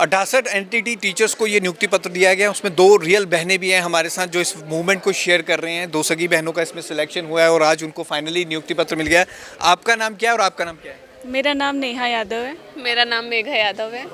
68 entity teachers को ये नियुक्ति पत्र दिया गया है। उसमें 2 रियल बहनें भी हैं हमारे साथ जो इस मूवमेंट को शेयर कर रहे हैं। 2 सगी बहनों का इसमें सिलेक्शन हुआ है और आज उनको फाइनली नियुक्ति पत्र मिल गया है। आपका नाम क्या है और आपका नाम क्या है? मेरा नाम नेहा यादव है। मेरा नाम मेघा यादव है।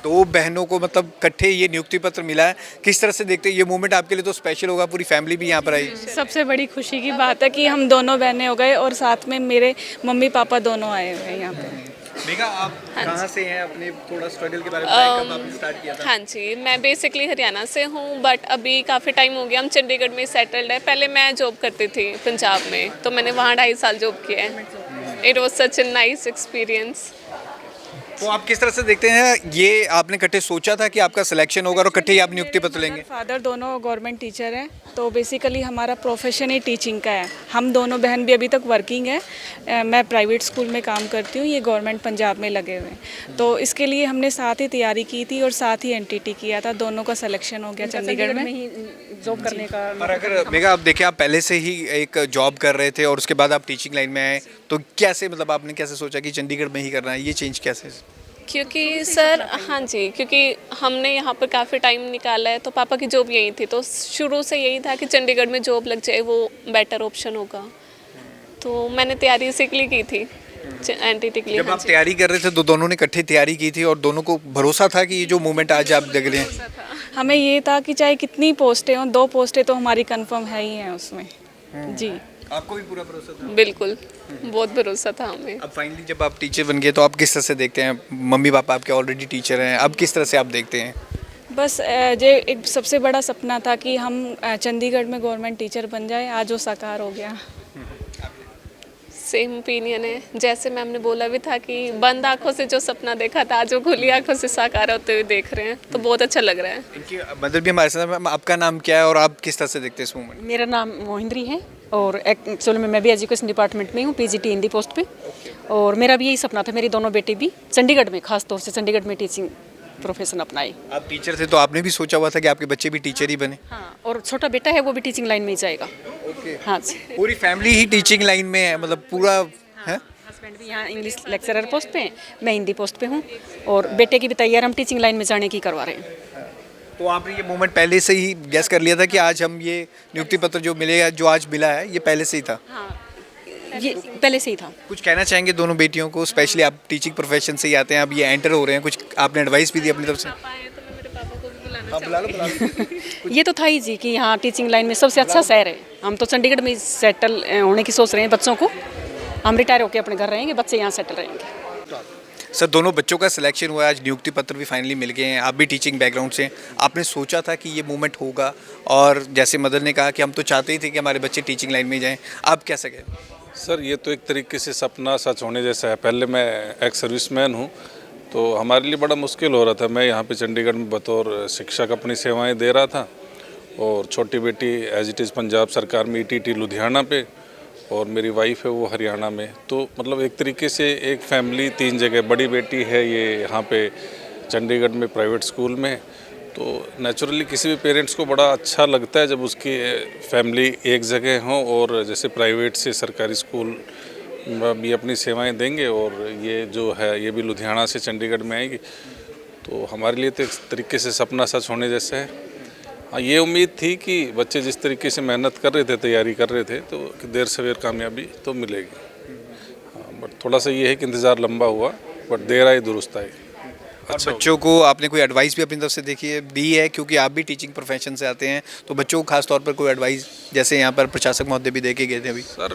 2 बहनों को मतलब इकट्ठे ये नियुक्ति पत्र मिला है। किस तरह से देखते हैं ये मूवमेंट? आपके लिए तो स्पेशल होगा, पूरी फैमिली भी यहाँ पर आई। सबसे बड़ी खुशी की बात है कि हम दोनों बहनें हो गए और साथ में मेरे मम्मी पापा दोनों आए हुए हैं यहाँ पे। मेघा, आप कहाँ से हैं? अपने थोड़ा स्ट्रगल के बारे में बताएं, कब आपने स्टार्ट किया था? हाँ जी, मैं बेसिकली हरियाणा से हूँ, बट अभी काफ़ी टाइम हो गया हम चंडीगढ़ में सेटल्ड है। पहले मैं जॉब करती थी पंजाब में, तो मैंने वहाँ 2.5 साल जॉब किया है। It was such a nice experience. तो आप किस तरह से देखते हैं ये आपने इकट्ठे सोचा था कि आपका सिलेक्शन होगा और इकट्ठे ही आप नियुक्ति पत्र लेंगे? फादर दोनों गवर्नमेंट टीचर हैं, तो बेसिकली हमारा प्रोफेशन ही टीचिंग का है। हम दोनों बहन भी अभी तक वर्किंग है। मैं प्राइवेट स्कूल में काम करती हूँ, ये गवर्नमेंट पंजाब में लगे हुए हैं। तो इसके लिए हमने साथ ही तैयारी की थी और साथ ही एनटीटी किया था। दोनों का सिलेक्शन हो गया चंडीगढ़ में ही जॉब करने का। और अगर मेघा, आप देखिए, आप पहले से ही एक जॉब कर रहे थे और उसके बाद आप टीचिंग लाइन में आए, तो कैसे मतलब आपने कैसे सोचा कि चंडीगढ़ में ही करना है? ये चेंज कैसे? क्योंकि सर, हाँ जी, क्योंकि हमने यहाँ पर काफ़ी टाइम निकाला है, तो पापा की जॉब यही थी, तो शुरू से यही था कि चंडीगढ़ में जॉब लग जाए वो बेटर ऑप्शन होगा। तो मैंने तैयारी इसी के लिए की थी, एनटीटी के लिए। जब हाँ आप जी। तैयारी कर रहे थे तो दोनों ने इकट्ठे तैयारी की थी और दोनों को भरोसा था कि ये जो मूवमेंट आज आप देख रहे हैं? हमें ये था कि चाहे कितनी पोस्टें हों, 2 पोस्टें तो हमारी कंफर्म है ही हैं उसमें। जी, आपको भी पूरा भरोसा था? बिल्कुल, बहुत भरोसा था हमें। अब फाइनली जब आप टीचर बन गए तो आप किस तरह से देखते हैं? मम्मी पापा आपके ऑलरेडी टीचर हैं, अब किस तरह से आप देखते हैं? बस ये एक सबसे बड़ा सपना था कि हम चंडीगढ़ में गवर्नमेंट टीचर बन जाए, आज वो साकार हो गया। सेम ओपिनियन है, जैसे मैम ने बोला भी था कि बंद आंखों से जो सपना देखा था आज वो खुली आंखों से साकार होते हुए देख रहे हैं, तो बहुत अच्छा लग रहा है। इनकी मदर भी हमारे साथ। मैम, आपका नाम क्या है और आप किस तरह से देखते हैं इस मूवमेंट? मेरा नाम मोहिंद्री है और एक्चुअली में मैं भी एजुकेशन डिपार्टमेंट में हूँ, पीजीटी हिंदी पोस्ट पे। और मेरा भी यही सपना था, मेरी दोनों बेटी भी चंडीगढ़ में, खास तौर से चंडीगढ़ में टीचिंग प्रोफेशन अपनाए। आप टीचर थे तो आपने भी सोचा हुआ था कि आपके बच्चे भी टीचर ही बने? हाँ, और छोटा बेटा है वो भी टीचिंग लाइन में ही जाएगा। हाँ जी। पूरी फैमिली ही टीचिंग लाइन में है, मतलब पूरा है? हस्बैंड भी यहाँ इंग्लिश लेक्चरर पोस्ट पे हैं, मैं हिंदी पोस्ट पे हूँ और बेटे की भी तैयार हम टीचिंग लाइन में जाने की करवा रहे हैं। तो आपने ये मूवमेंट पहले से ही गैस कर लिया था कि आज हम ये नियुक्ति पत्र जो मिलेगा, जो आज मिला है, ये पहले से ही था? हाँ, ये पहले से ही था। कुछ कहना चाहेंगे दोनों बेटियों को? स्पेशली आप टीचिंग प्रोफेशन से ही आते हैं, अब ये एंटर हो रहे हैं, कुछ आपने एडवाइस भी दी अपनी तरफ से? पापा आए तो मैं मेरे पापा को भी बुलाना हाँ, बुला लो। ये तो था ही जी कि यहाँ टीचिंग लाइन में सबसे अच्छा शहर है। हम तो चंडीगढ़ में सेटल होने की सोच रहे हैं बच्चों को। हम रिटायर होकर अपने घर रहेंगे, बच्चे यहाँ सेटल रहेंगे। सर, दोनों बच्चों का सिलेक्शन हुआ है, आज नियुक्ति पत्र भी फाइनली मिल गए हैं। आप भी टीचिंग बैकग्राउंड से, आपने सोचा था कि ये मूवमेंट होगा और जैसे मदर ने कहा कि हम तो चाहते ही थे कि हमारे बच्चे टीचिंग लाइन में जाएं, आप कैसे गए? सर, ये तो एक तरीके से सपना सच होने जैसा है। पहले मैं एक्स सर्विसमैन हूँ, तो हमारे लिए बड़ा मुश्किल हो रहा था। मैं यहाँ पे चंडीगढ़ में बतौर शिक्षक अपनी सेवाएं दे रहा था और छोटी बेटी एज इट इज़ पंजाब सरकार में ईटीटी लुधियाना पे और मेरी वाइफ है वो हरियाणा में। तो मतलब एक तरीके से एक फैमिली 3 जगह। बड़ी बेटी है ये यहाँ पे चंडीगढ़ में प्राइवेट स्कूल में, तो नेचुरली किसी भी पेरेंट्स को बड़ा अच्छा लगता है जब उसकी फैमिली एक जगह हो और जैसे प्राइवेट से सरकारी स्कूल में भी अपनी सेवाएं देंगे और ये जो है ये भी लुधियाना से चंडीगढ़ में आएगी। तो हमारे लिए तो एक तरीके से सपना सच होने जैसा है। हाँ, ये उम्मीद थी कि बच्चे जिस तरीके से मेहनत कर रहे थे, तैयारी कर रहे थे, तो देर सवेर कामयाबी तो मिलेगी। हाँ, बट थोड़ा सा ये है कि इंतज़ार लंबा हुआ, बट देर आई दुरुस्त आई। अच्छा, बच्चों को आपने कोई एडवाइस भी अपनी तरफ से दी है, क्योंकि आप भी टीचिंग प्रोफेशन से आते हैं, तो बच्चों को खास तौर पर कोई एडवाइस, जैसे यहाँ पर प्रशासक महोदय भी दे के गए थे अभी? सर,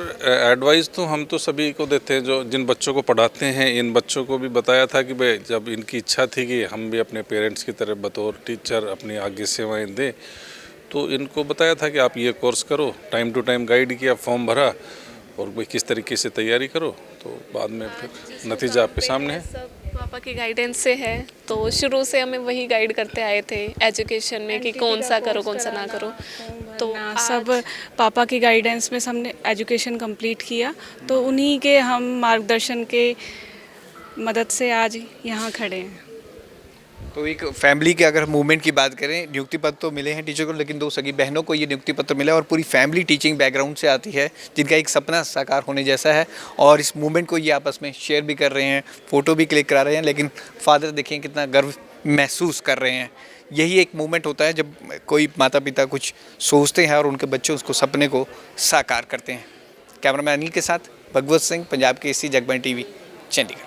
एडवाइस तो हम तो सभी को देते हैं, जो जिन बच्चों को पढ़ाते हैं। इन बच्चों को भी बताया था कि भाई जब इनकी इच्छा थी कि हम भी अपने पेरेंट्स की तरह बतौर टीचर अपनी आगे सेवाएँ दें, तो इनको बताया था कि आप ये कोर्स करो, टाइम टू टाइम गाइड किया, फॉर्म भरा और भाई किस तरीके से तैयारी करो, तो बाद में फिर नतीजा आपके सामने है। सब पापा की गाइडेंस से है, तो शुरू से हमें वही गाइड करते आए थे एजुकेशन में कि कौन सा करो कौन सा ना करो। तो सब पापा की गाइडेंस में हमने एजुकेशन कंप्लीट किया, तो उन्हीं के हम मार्गदर्शन के मदद से आज यहाँ खड़े हैं। तो एक फैमिली के अगर मूवमेंट की बात करें, नियुक्ति पत्र तो मिले हैं टीचर को, लेकिन 2 सगी बहनों को ये नियुक्ति पत्र मिला और पूरी फैमिली टीचिंग बैकग्राउंड से आती है, जिनका एक सपना साकार होने जैसा है और इस मूवमेंट को ये आपस में शेयर भी कर रहे हैं, फ़ोटो भी क्लिक करा रहे हैं, लेकिन फादर देखें कितना गर्व महसूस कर रहे हैं। यही एक मूवमेंट होता है जब कोई माता पिता कुछ सोचते हैं और उनके बच्चे उसको सपने को साकार करते हैं। कैमरामैन अनिल के साथ भगवत सिंह, पंजाब केसरी, जगबानी टीवी, चंडीगढ़।